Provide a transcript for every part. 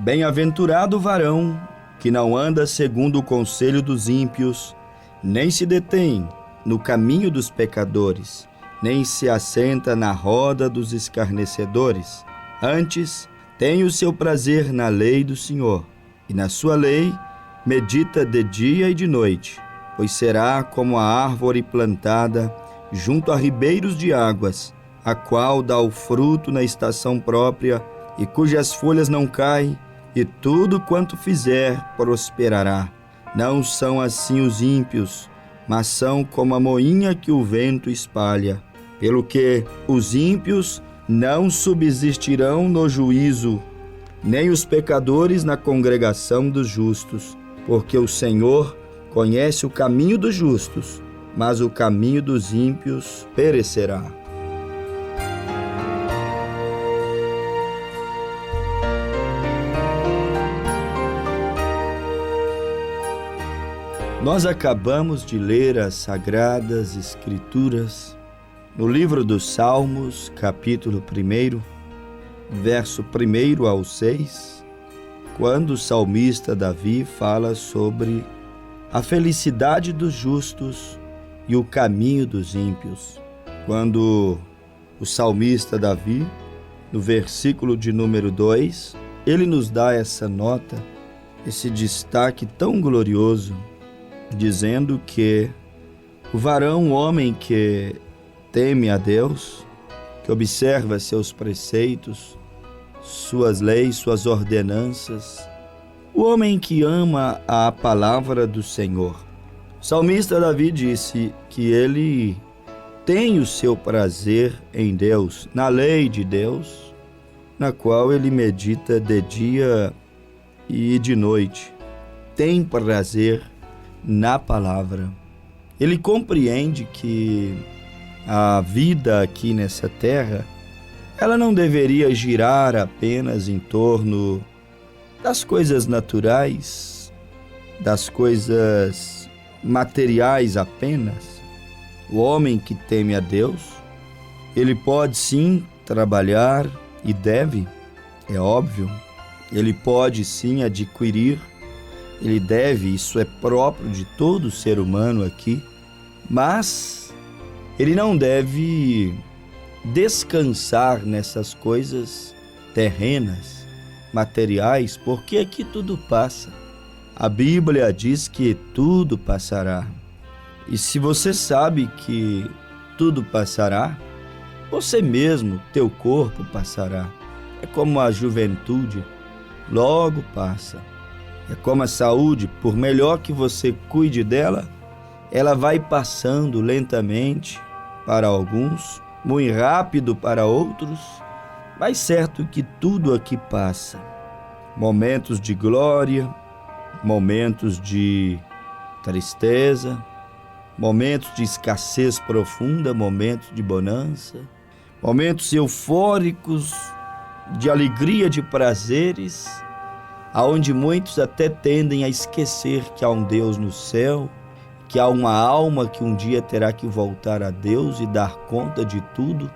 Bem-aventurado o varão que não anda segundo o conselho dos ímpios, nem se detém no caminho dos pecadores, nem se assenta na roda dos escarnecedores. Antes, tem o seu prazer na lei do Senhor, e na sua lei medita de dia e de noite, pois será como a árvore plantada junto a ribeiros de águas, a qual dá o fruto na estação própria, e cujas folhas não caem, e tudo quanto fizer prosperará. Não são assim os ímpios, mas são como a moinha que o vento espalha. Pelo que os ímpios não subsistirão no juízo, nem os pecadores na congregação dos justos, porque o Senhor conhece o caminho dos justos, mas o caminho dos ímpios perecerá. Nós acabamos de ler as Sagradas Escrituras no livro dos Salmos, capítulo 1, verso 1 ao 6, quando o salmista Davi fala sobre a felicidade dos justos e o caminho dos ímpios. Quando o salmista Davi, no versículo de número 2, ele nos dá essa nota, esse destaque tão glorioso, dizendo que o varão, o homem que teme a Deus, que observa seus preceitos, suas leis, suas ordenanças, o homem que ama a palavra do Senhor. O salmista Davi disse que ele tem o seu prazer em Deus, na lei de Deus, na qual ele medita de dia e de noite. Tem prazer na palavra. Ele compreende que a vida aqui nessa terra, ela não deveria girar apenas em torno das coisas naturais, das coisas materiais apenas. O homem que teme a Deus, ele pode sim trabalhar e deve, é óbvio. Ele pode sim adquirir, ele deve, isso é próprio de todo ser humano aqui, mas ele não deve descansar nessas coisas terrenas, materiais, porque aqui tudo passa. A Bíblia diz que tudo passará. E se você sabe que tudo passará, você mesmo, teu corpo passará. É como a juventude, logo passa. É como a saúde, por melhor que você cuide dela, ela vai passando lentamente para alguns, muito rápido para outros, mas certo que tudo aqui passa. Momentos de glória, momentos de tristeza, momentos de escassez profunda, momentos de bonança, momentos eufóricos, de alegria, de prazeres, aonde muitos até tendem a esquecer que há um Deus no céu, que há uma alma que um dia terá que voltar a Deus e dar conta de tudo.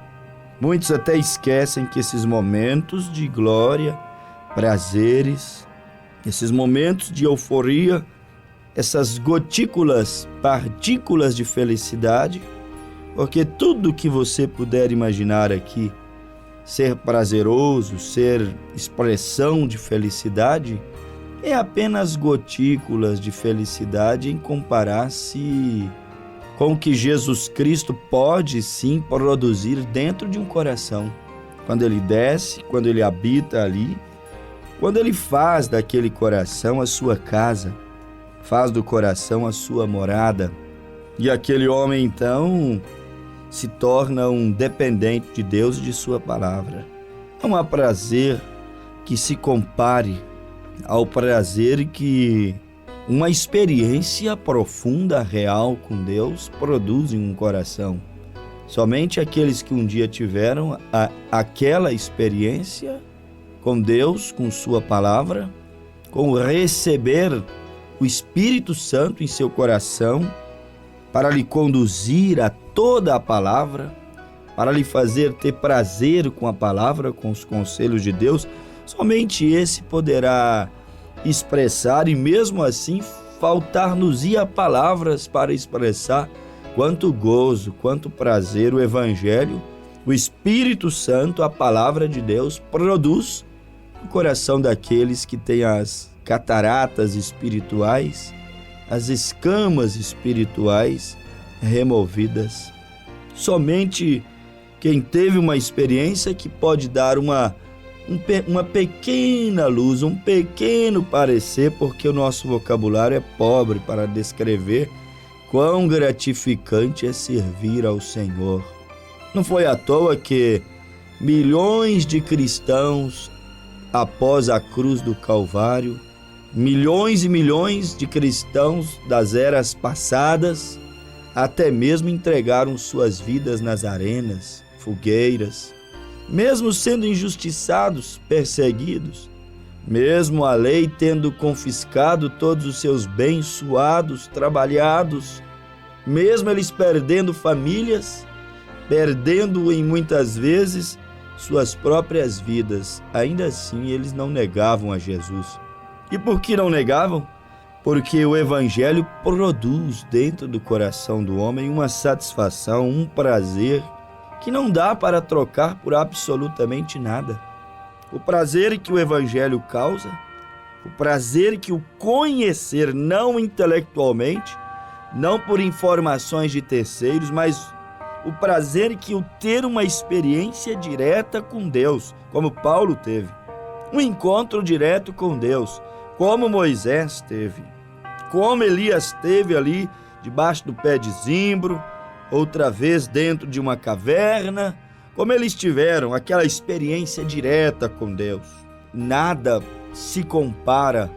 Muitos até esquecem que esses momentos de glória, prazeres, esses momentos de euforia, essas gotículas, partículas de felicidade, porque tudo que você puder imaginar aqui, ser prazeroso, ser expressão de felicidade, é apenas gotículas de felicidade em comparar-se com o que Jesus Cristo pode sim produzir dentro de um coração. Quando ele desce, quando ele habita ali, quando ele faz daquele coração a sua casa, faz do coração a sua morada, e aquele homem então se torna um dependente de Deus e de sua palavra. Não há prazer que se compare ao prazer que uma experiência profunda, real com Deus produz em um coração. Somente aqueles que um dia tiveram aquela experiência com Deus, com sua palavra, com receber o Espírito Santo em seu coração para lhe conduzir a toda a palavra, para lhe fazer ter prazer com a palavra, com os conselhos de Deus, Somente esse poderá expressar, e mesmo assim faltar-nos-ia palavras para expressar quanto gozo, quanto prazer o Evangelho, o Espírito Santo, a palavra de Deus, produz no coração daqueles que têm as cataratas espirituais, as escamas espirituais removidas. Somente quem teve uma experiência que pode dar uma pequena luz, um pequeno parecer, porque o nosso vocabulário é pobre para descrever quão gratificante é servir ao Senhor. Não foi à toa que milhões de cristãos, após a cruz do Calvário, milhões e milhões de cristãos das eras passadas, até mesmo entregaram suas vidas nas arenas, fogueiras, mesmo sendo injustiçados, perseguidos, mesmo a lei tendo confiscado todos os seus bens suados, trabalhados, mesmo eles perdendo famílias, perdendo em muitas vezes suas próprias vidas, ainda assim eles não negavam a Jesus. E por que não negavam? Porque o Evangelho produz dentro do coração do homem uma satisfação, um prazer que não dá para trocar por absolutamente nada. O prazer que o Evangelho causa, o prazer que o conhecer, não intelectualmente, não por informações de terceiros, mas o prazer que o ter uma experiência direta com Deus, como Paulo teve, um encontro direto com Deus, como Moisés teve, como Elias teve ali debaixo do pé de zimbro, outra vez dentro de uma caverna, como eles tiveram aquela experiência direta com Deus. Nada se compara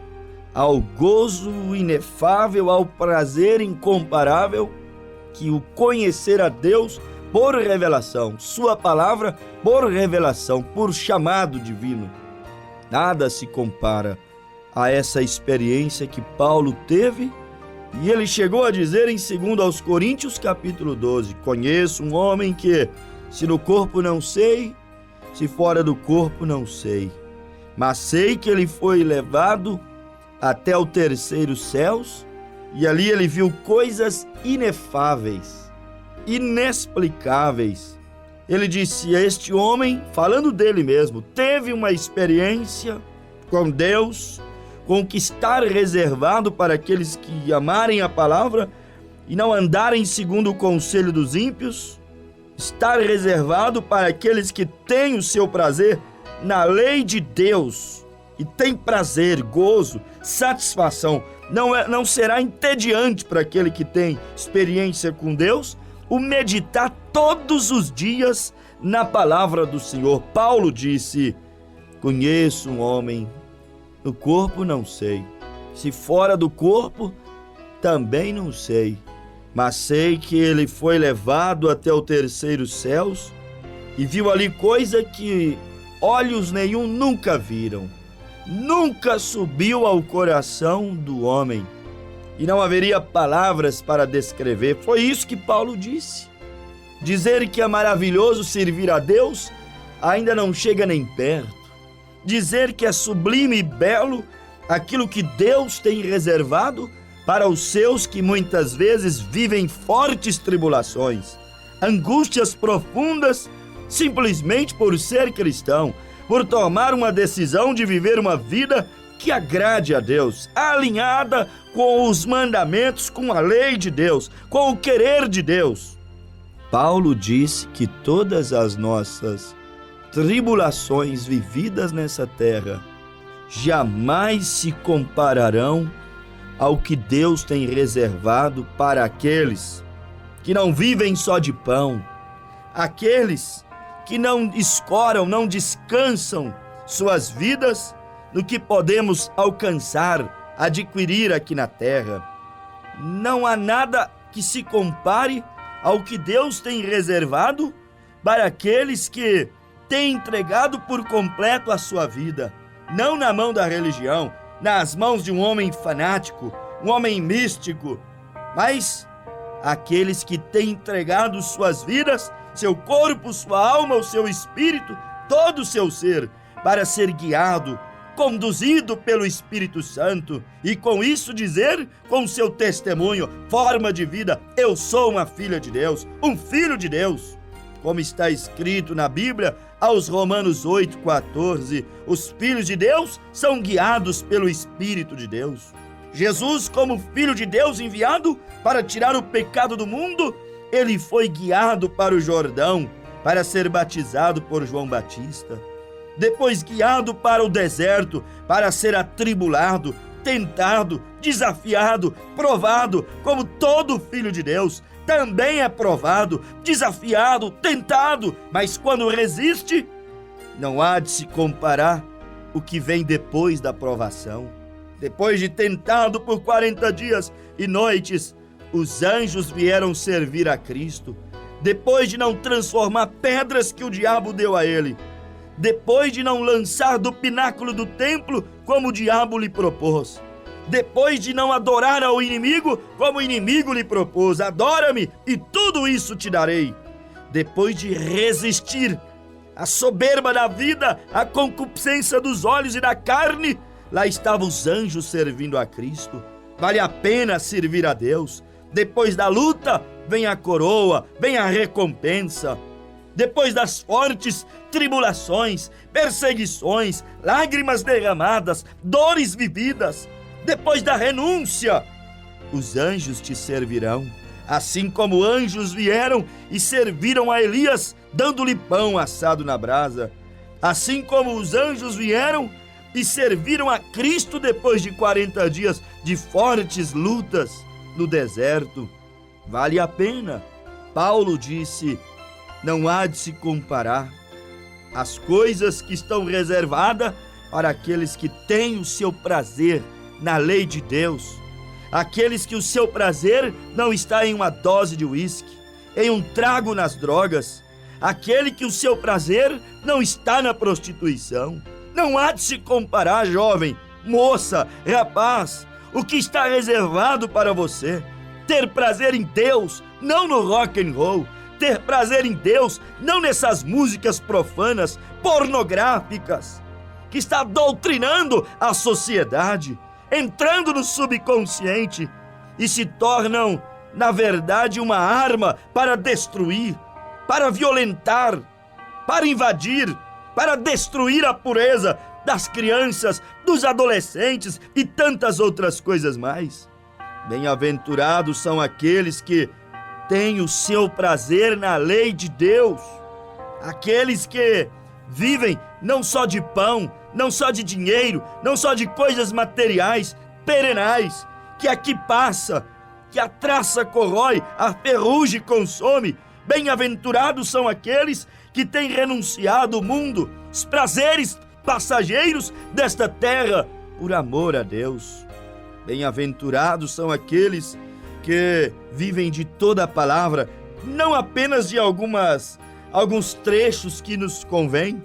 ao gozo inefável, ao prazer incomparável que o conhecer a Deus por revelação, sua palavra por revelação, por chamado divino. Nada se compara a essa experiência que Paulo teve. E ele chegou a dizer em 2 Coríntios capítulo 12, conheço um homem que, se no corpo não sei, se fora do corpo não sei, mas sei que ele foi levado até o terceiro céus, e ali ele viu coisas inefáveis, inexplicáveis. Ele disse, este homem, falando dele mesmo, teve uma experiência com Deus, com o que está reservado para aqueles que amarem a palavra e não andarem segundo o conselho dos ímpios, estar reservado para aqueles que têm o seu prazer na lei de Deus e tem prazer, gozo, satisfação. Não será entediante para aquele que tem experiência com Deus o meditar todos os dias na palavra do Senhor. Paulo disse, conheço um homem, no corpo não sei, se fora do corpo também não sei, mas sei que ele foi levado até o terceiro céus e viu ali coisa que olhos nenhum nunca viram, nunca subiu ao coração do homem, e não haveria palavras para descrever. Foi isso que Paulo disse. Dizer que é maravilhoso servir a Deus ainda não chega nem perto. Dizer que é sublime e belo aquilo que Deus tem reservado para os seus que muitas vezes vivem fortes tribulações, angústias profundas, simplesmente por ser cristão, por tomar uma decisão de viver uma vida que agrade a Deus, alinhada com os mandamentos, com a lei de Deus, com o querer de Deus. Paulo disse que todas as nossas tribulações vividas nessa terra jamais se compararão ao que Deus tem reservado para aqueles que não vivem só de pão, aqueles que não escoram, não descansam suas vidas no que podemos alcançar, adquirir aqui na terra. Não há nada que se compare ao que Deus tem reservado para aqueles que têm entregado por completo a sua vida, não na mão da religião, nas mãos de um homem fanático, um homem místico, mas aqueles que têm entregado suas vidas, seu corpo, sua alma, o seu espírito, todo o seu ser, para ser guiado, conduzido pelo Espírito Santo e com isso dizer, com seu testemunho, forma de vida: eu sou uma filha de Deus, um filho de Deus. Como está escrito na Bíblia, aos Romanos 8,14, os filhos de Deus são guiados pelo Espírito de Deus. Jesus, como Filho de Deus enviado para tirar o pecado do mundo, ele foi guiado para o Jordão para ser batizado por João Batista. Depois guiado para o deserto para ser atribulado, tentado, desafiado, provado, como todo filho de Deus também é provado, desafiado, tentado, mas quando resiste, não há de se comparar o que vem depois da provação. Depois de tentado por 40 dias e noites, os anjos vieram servir a Cristo. Depois de não transformar pedras que o diabo deu a ele, depois de não lançar do pináculo do templo como o diabo lhe propôs, depois de não adorar ao inimigo como o inimigo lhe propôs: adora-me e tudo isso te darei. Depois de resistir à soberba da vida, à concupiscência dos olhos e da carne, lá estavam os anjos servindo a Cristo. Vale a pena servir a Deus. Depois da luta, vem a coroa, vem a recompensa. Depois das fortes tribulações, perseguições, lágrimas derramadas, dores vividas, depois da renúncia, os anjos te servirão, assim como anjos vieram e serviram a Elias, dando-lhe pão assado na brasa. Assim como os anjos vieram e serviram a Cristo depois de 40 dias de fortes lutas no deserto. Vale a pena. Paulo disse: não há de se comparar as coisas que estão reservadas para aqueles que têm o seu prazer na lei de Deus, aqueles que o seu prazer não está em uma dose de uísque, em um trago nas drogas, aquele que o seu prazer não está na prostituição. Não há de se comparar, jovem, moça, rapaz, o que está reservado para você. Ter prazer em Deus, não no rock and roll. Ter prazer em Deus, não nessas músicas profanas, pornográficas, que está doutrinando a sociedade, entrando no subconsciente e se tornam, na verdade, uma arma para destruir, para violentar, para invadir, para destruir a pureza das crianças, dos adolescentes e tantas outras coisas mais. Bem-aventurados são aqueles que têm o seu prazer na lei de Deus, aqueles que vivem não só de pão, não só de dinheiro, não só de coisas materiais, perenais, que aqui passa, que a traça corrói, a ferrugem consome. Bem-aventurados são aqueles que têm renunciado ao mundo, os prazeres passageiros desta terra, por amor a Deus. Bem-aventurados são aqueles que vivem de toda a palavra, não apenas de alguns trechos que nos convêm,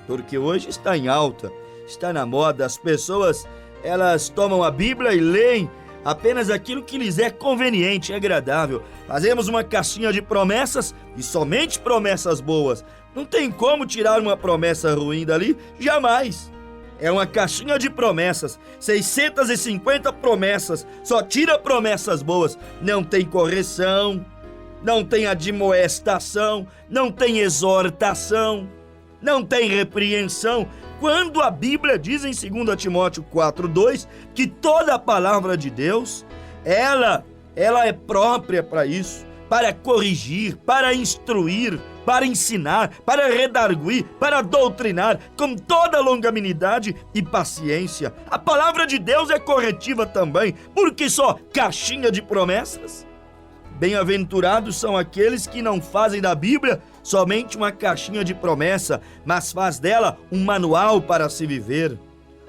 porque hoje está em alta, está na moda. As pessoas, elas tomam a Bíblia e leem apenas aquilo que lhes é conveniente, é agradável. Fazemos uma caixinha de promessas e somente promessas boas. Não tem como tirar uma promessa ruim dali, jamais. É uma caixinha de promessas, 650 promessas, só tira promessas boas. Não tem correção, não tem admoestação, não tem exortação, não tem repreensão. Quando a Bíblia diz em 2 Timóteo 4,2 que toda a palavra de Deus, ela é própria para isso, para corrigir, para instruir, para ensinar, para redarguir, para doutrinar, com toda longanimidade e paciência. A palavra de Deus é corretiva também, porque só caixinha de promessas? Bem-aventurados são aqueles que não fazem da Bíblia somente uma caixinha de promessa, mas faz dela um manual para se viver,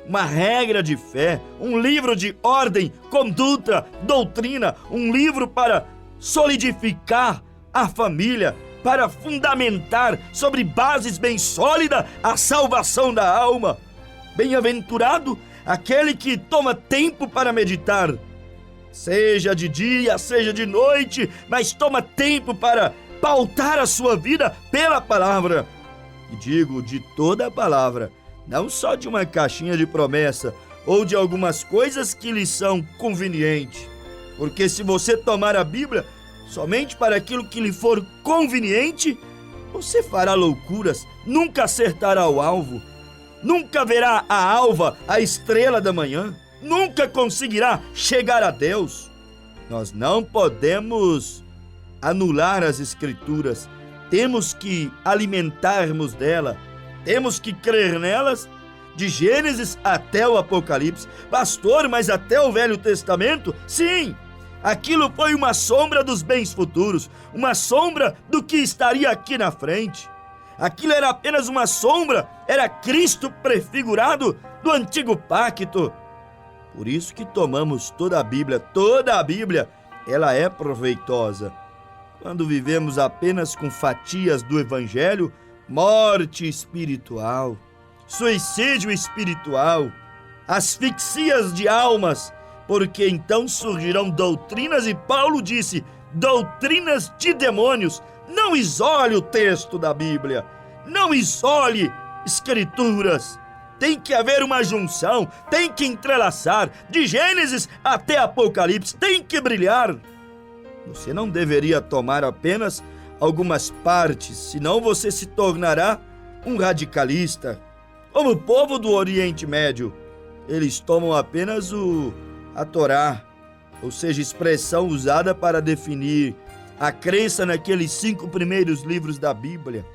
uma regra de fé, um livro de ordem, conduta, doutrina, um livro para solidificar a família, para fundamentar sobre bases bem sólidas a salvação da alma. Bem-aventurado aquele que toma tempo para meditar, seja de dia, seja de noite, mas toma tempo para pautar a sua vida pela palavra. E digo, de toda a palavra, não só de uma caixinha de promessa ou de algumas coisas que lhe são convenientes. Porque se você tomar a Bíblia somente para aquilo que lhe for conveniente, você fará loucuras, nunca acertará o alvo, nunca verá a alva, a estrela da manhã, nunca conseguirá chegar a Deus. Nós não podemos anular as Escrituras, temos que alimentarmos dela, temos que crer nelas, de Gênesis até o Apocalipse. Pastor, mas até o Velho Testamento? Sim! Aquilo foi uma sombra dos bens futuros, uma sombra do que estaria aqui na frente. Aquilo era apenas uma sombra, era Cristo prefigurado do antigo pacto. Por isso que tomamos toda a Bíblia, ela é proveitosa. Quando vivemos apenas com fatias do Evangelho, morte espiritual, suicídio espiritual, asfixias de almas, porque então surgirão doutrinas, e Paulo disse, doutrinas de demônios. Não isole o texto da Bíblia, não isole Escrituras. Tem que haver uma junção, tem que entrelaçar, de Gênesis até Apocalipse, tem que brilhar. Você não deveria tomar apenas algumas partes, senão você se tornará um radicalista. Como o povo do Oriente Médio, eles tomam apenas a Torá, ou seja, expressão usada para definir a crença naqueles 5 primeiros livros da Bíblia.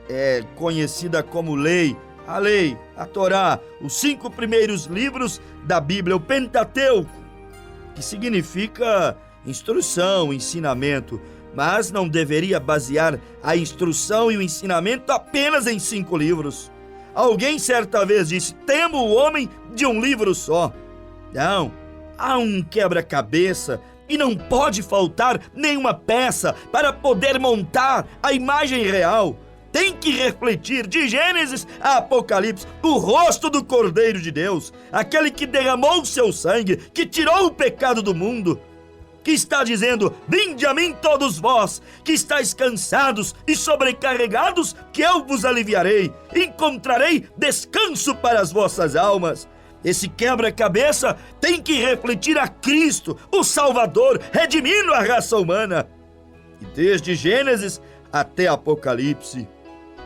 É conhecida como lei, a Torá, os 5 primeiros livros da Bíblia, o Pentateuco, que significa instrução, ensinamento, mas não deveria basear a instrução e o ensinamento apenas em 5 livros. Alguém certa vez disse, temo o homem de um livro só. Não, há um quebra-cabeça e não pode faltar nenhuma peça para poder montar a imagem real. Tem que refletir de Gênesis a Apocalipse o rosto do Cordeiro de Deus, aquele que derramou o seu sangue, que tirou o pecado do mundo, que está dizendo, vinde a mim todos vós, que estáis cansados e sobrecarregados, que eu vos aliviarei, encontrarei descanso para as vossas almas. Esse quebra-cabeça tem que refletir a Cristo, o Salvador, redimindo a raça humana. E desde Gênesis até Apocalipse,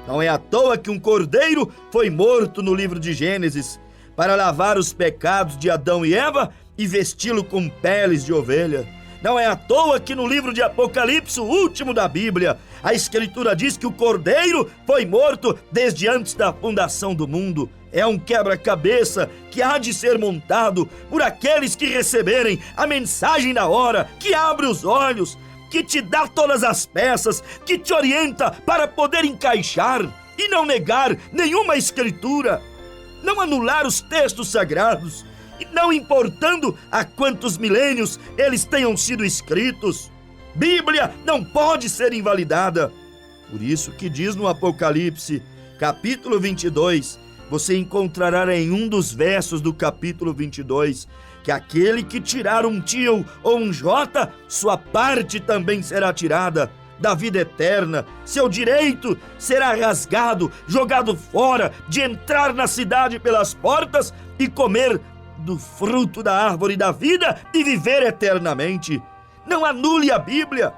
não é à toa que um cordeiro foi morto no livro de Gênesis para lavar os pecados de Adão e Eva e vesti-lo com peles de ovelha. Não é à toa que no livro de Apocalipse, o último da Bíblia, a Escritura diz que o cordeiro foi morto desde antes da fundação do mundo. É um quebra-cabeça que há de ser montado por aqueles que receberem a mensagem da hora, que abre os olhos, que te dá todas as peças, que te orienta para poder encaixar e não negar nenhuma Escritura, não anular os textos sagrados, e não importando há quantos milênios eles tenham sido escritos. Bíblia não pode ser invalidada. Por isso que diz no Apocalipse, capítulo 22, você encontrará em um dos versos do capítulo 22, que aquele que tirar um tio ou um jota, sua parte também será tirada da vida eterna, seu direito será rasgado, jogado fora de entrar na cidade pelas portas e comer do fruto da árvore da vida e viver eternamente. Não anule a Bíblia.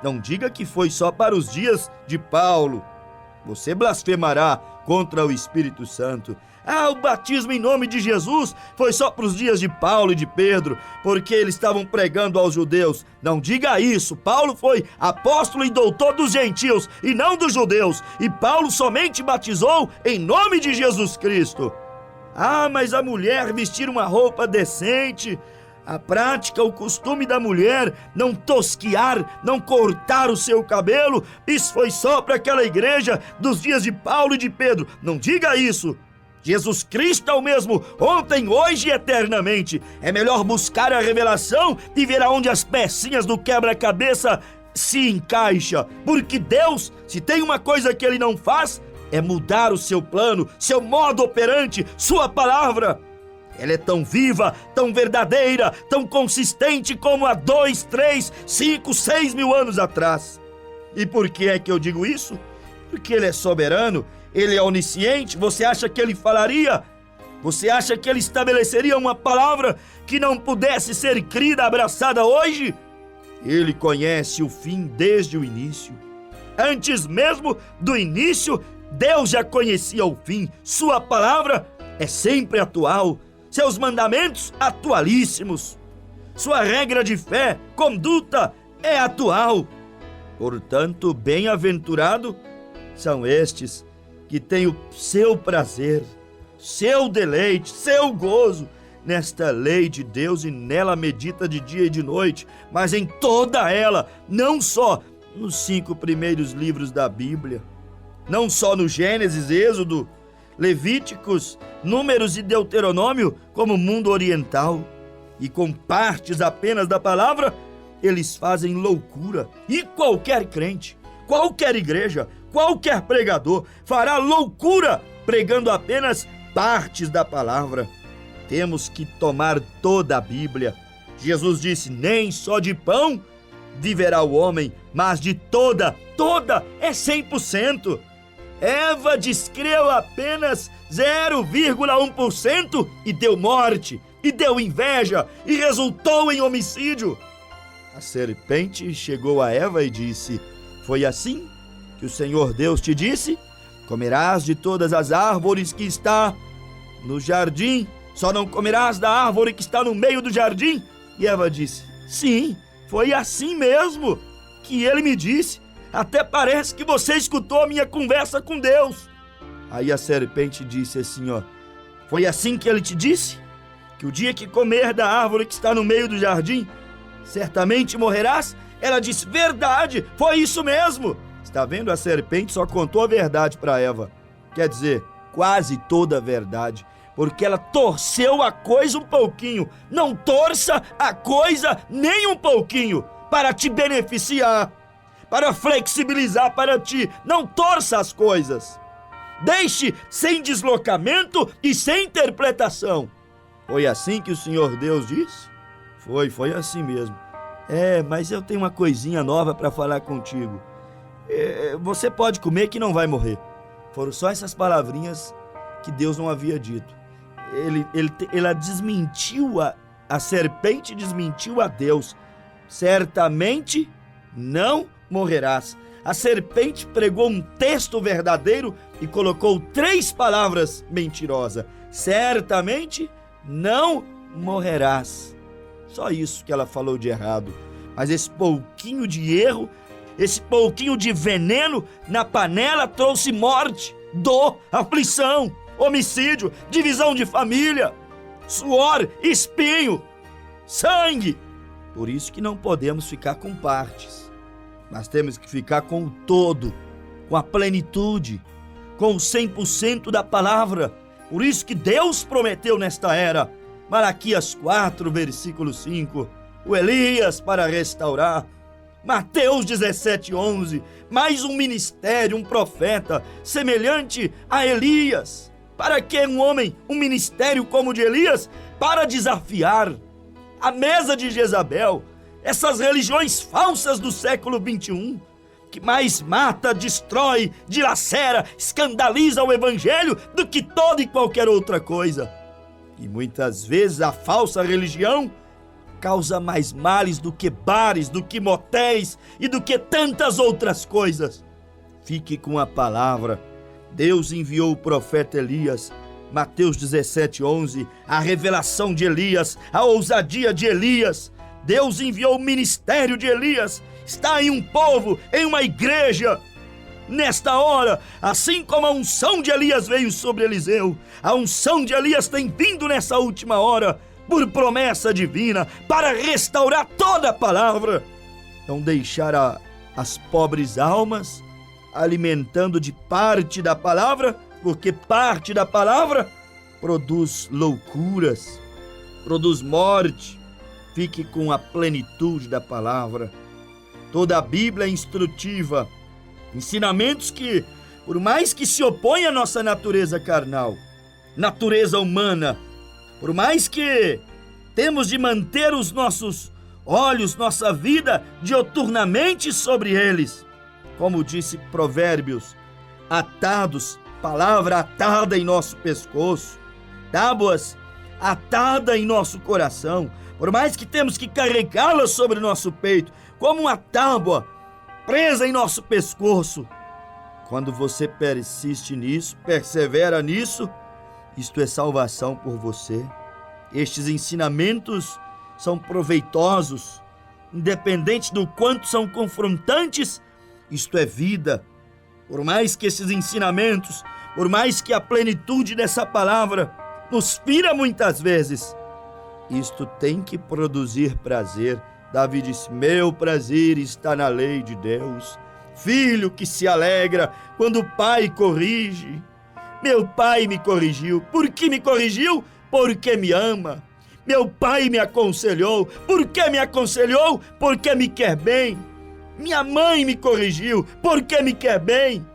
Não diga que foi só para os dias de Paulo. Você blasfemará contra o Espírito Santo. O batismo em nome de Jesus foi só para os dias de Paulo e de Pedro, porque eles estavam pregando aos judeus. Não diga isso. Paulo foi apóstolo e doutor dos gentios e não dos judeus. E Paulo somente batizou em nome de Jesus Cristo. Mas a mulher vestir uma roupa decente, a prática, o costume da mulher não tosquiar, não cortar o seu cabelo, isso foi só para aquela igreja dos dias de Paulo e de Pedro. Não diga isso. Jesus Cristo é o mesmo ontem, hoje e eternamente. É melhor buscar a revelação e ver aonde as pecinhas do quebra-cabeça se encaixam, porque Deus, se tem uma coisa que Ele não faz, é mudar o seu plano, seu modo operante, sua palavra. Ela é tão viva, tão verdadeira, tão consistente como há 2, 3, 5, 6 mil anos atrás. E por que é que eu digo isso? Porque Ele é soberano, Ele é onisciente? Você acha que ele falaria? Você acha que ele estabeleceria uma palavra que não pudesse ser crida, abraçada hoje? Ele conhece o fim desde o início. Antes mesmo do início, Deus já conhecia o fim. Sua palavra é sempre atual. Seus mandamentos, atualíssimos. Sua regra de fé, conduta, é atual. Portanto, bem-aventurado são estes que têm o seu prazer, seu deleite, seu gozo nesta lei de Deus, e nela medita de dia e de noite, mas em toda ela, não só nos 5 primeiros livros da Bíblia, não só no Gênesis, Êxodo, Levíticos, Números e Deuteronômio, como o mundo oriental, e com partes apenas da palavra, eles fazem loucura. E qualquer crente, qualquer igreja, qualquer pregador fará loucura pregando apenas partes da palavra. Temos que tomar toda a Bíblia. Jesus disse: nem só de pão viverá o homem, mas de toda é 100%. Eva descreu apenas 0,1% e deu morte, e deu inveja, e resultou em homicídio. A serpente chegou a Eva e disse: foi assim que o Senhor Deus te disse? Comerás de todas as árvores que está no jardim, só não comerás da árvore que está no meio do jardim? E Eva disse: sim, foi assim mesmo que ele me disse. Até parece que você escutou a minha conversa com Deus. Aí a serpente disse assim, foi assim que ele te disse? Que o dia que comer da árvore que está no meio do jardim, certamente morrerás? Ela disse: verdade, foi isso mesmo. Está vendo? A serpente só contou a verdade para Eva. Quer dizer, quase toda a verdade, porque ela torceu a coisa um pouquinho. Não torça a coisa nem um pouquinho para te beneficiar, para flexibilizar para ti. Não torça as coisas. Deixe sem deslocamento e sem interpretação. Foi assim que o Senhor Deus disse? Foi assim mesmo. Mas eu tenho uma coisinha nova para falar contigo. Você pode comer que não vai morrer. Foram só essas palavrinhas que Deus não havia dito. Ela desmentiu, a serpente desmentiu a Deus. Certamente não morrerás. A serpente pregou um texto verdadeiro e colocou 3 palavras mentirosas. Certamente não morrerás. Só isso que ela falou de errado. Mas esse pouquinho de erro, esse pouquinho de veneno na panela trouxe morte, dor, aflição, homicídio, divisão de família, suor, espinho, sangue. Por isso que não podemos ficar com partes. Nós temos que ficar com o todo, com a plenitude, com o 100% da palavra. Por isso que Deus prometeu nesta era, Malaquias 4, versículo 5, o Elias para restaurar. Mateus 17, 11, mais um ministério, um profeta, semelhante a Elias. Para que um homem, um ministério como o de Elias? Para desafiar a mesa de Jezabel, essas religiões falsas do século 21, que mais mata, destrói, dilacera, escandaliza o evangelho do que toda e qualquer outra coisa. E muitas vezes a falsa religião causa mais males do que bares, do que motéis e do que tantas outras coisas. Fique com a palavra. Deus enviou o profeta Elias. Mateus 17, 11, a revelação de Elias, a ousadia de Elias. Deus enviou o ministério de Elias. Está em um povo, em uma igreja. Nesta hora, assim como a unção de Elias veio sobre Eliseu, a unção de Elias tem vindo nessa última hora, por promessa divina, para restaurar toda a palavra. Não deixar as pobres almas alimentando de parte da palavra, porque parte da palavra produz loucuras, produz morte. Fique com a plenitude da palavra. Toda a Bíblia é instrutiva, ensinamentos que, por mais que se opõem à nossa natureza carnal, natureza humana, por mais que temos de manter os nossos olhos, nossa vida dioturnamente sobre eles, como disse Provérbios, atados palavra atada em nosso pescoço, tábuas atada em nosso coração, por mais que temos que carregá-la sobre nosso peito, como uma tábua presa em nosso pescoço. Quando você persiste nisso, persevera nisso, isto é salvação por você. Estes ensinamentos são proveitosos, independente do quanto são confrontantes, isto é vida. Por mais que esses ensinamentos, por mais que a plenitude dessa palavra nos fira muitas vezes, isto tem que produzir prazer. Davi disse: meu prazer está na lei de Deus. Filho que se alegra quando o pai corrige. Meu pai me corrigiu. Por que me corrigiu? Porque me ama. Meu pai me aconselhou. Por que me aconselhou? Porque me quer bem. Minha mãe me corrigiu. Porque me quer bem.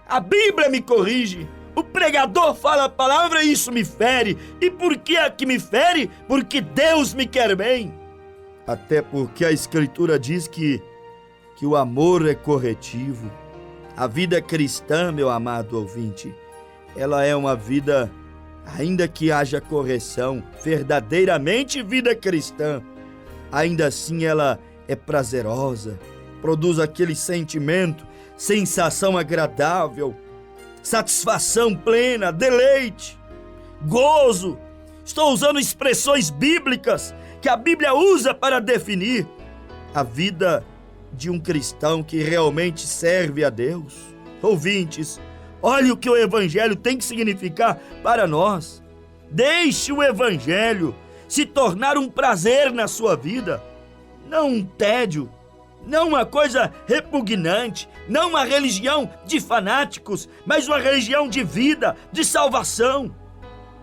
A Bíblia me corrige. O pregador fala a palavra e isso me fere. E por que é que me fere? Porque Deus me quer bem. Até porque a Escritura diz que o amor é corretivo. A vida cristã, meu amado ouvinte, ela é uma vida, ainda que haja correção, verdadeiramente vida cristã, ainda assim ela é prazerosa, produz aquele sentimento, sensação agradável, satisfação plena, deleite, gozo. Estou usando expressões bíblicas que a Bíblia usa para definir a vida de um cristão que realmente serve a Deus. Ouvintes, olhe o que o Evangelho tem que significar para nós. Deixe o Evangelho se tornar um prazer na sua vida, não um tédio, não uma coisa repugnante, não uma religião de fanáticos, mas uma religião de vida, de salvação.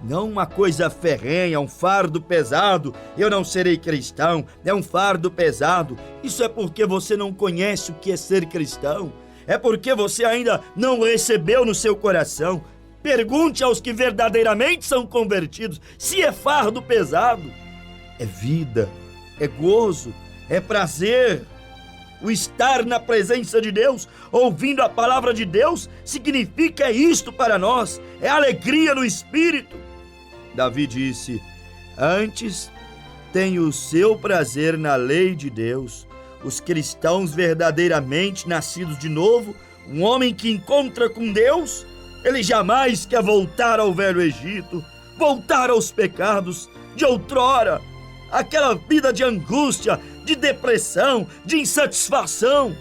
Não uma coisa ferrenha, um fardo pesado. Eu não serei cristão, é um fardo pesado. Isso é porque você não conhece o que é ser cristão. É porque você ainda não recebeu no seu coração. Pergunte aos que verdadeiramente são convertidos se é fardo pesado. É vida, é gozo, é prazer. O estar na presença de Deus, ouvindo a palavra de Deus, significa isto para nós. É alegria no Espírito. Davi disse: antes tenho o seu prazer na lei de Deus. Os cristãos verdadeiramente nascidos de novo, um homem que encontra com Deus, ele jamais quer voltar ao velho Egito, voltar aos pecados de outrora, aquela vida de angústia, de depressão, de insatisfação.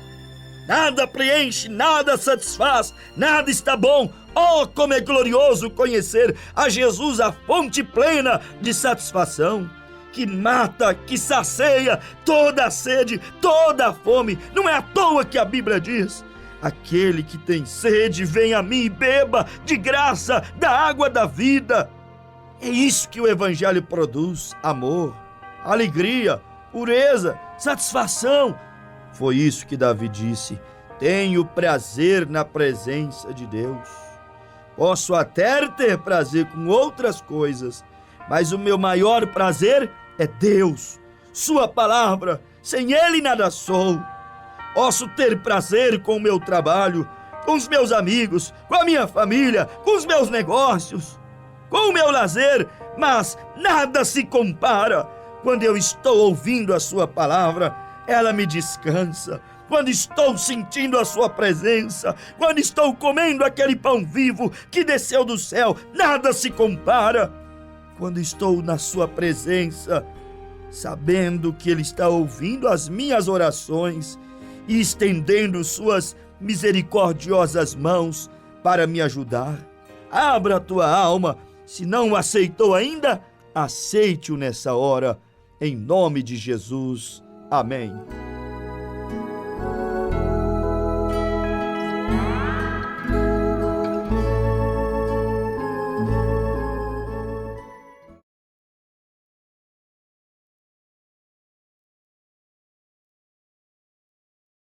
Nada preenche, nada satisfaz, nada está bom. Oh, como é glorioso conhecer a Jesus, a fonte plena de satisfação, que mata, que sacia toda a sede, toda a fome. Não é à toa que a Bíblia diz: aquele que tem sede, vem a mim e beba de graça da água da vida. É isso que o Evangelho produz: amor, alegria, pureza, satisfação. Foi isso que Davi disse: tenho prazer na presença de Deus. Posso até ter prazer com outras coisas, mas o meu maior prazer é Deus, sua palavra. Sem Ele nada sou. Posso ter prazer com o meu trabalho, com os meus amigos, com a minha família, com os meus negócios, com o meu lazer, mas nada se compara quando eu estou ouvindo a sua palavra. Ela me descansa. Quando estou sentindo a sua presença, quando estou comendo aquele pão vivo que desceu do céu, nada se compara. Quando estou na sua presença, sabendo que Ele está ouvindo as minhas orações e estendendo suas misericordiosas mãos para me ajudar. Abra a tua alma. Se não o aceitou ainda, aceite-o nessa hora, em nome de Jesus. Amém.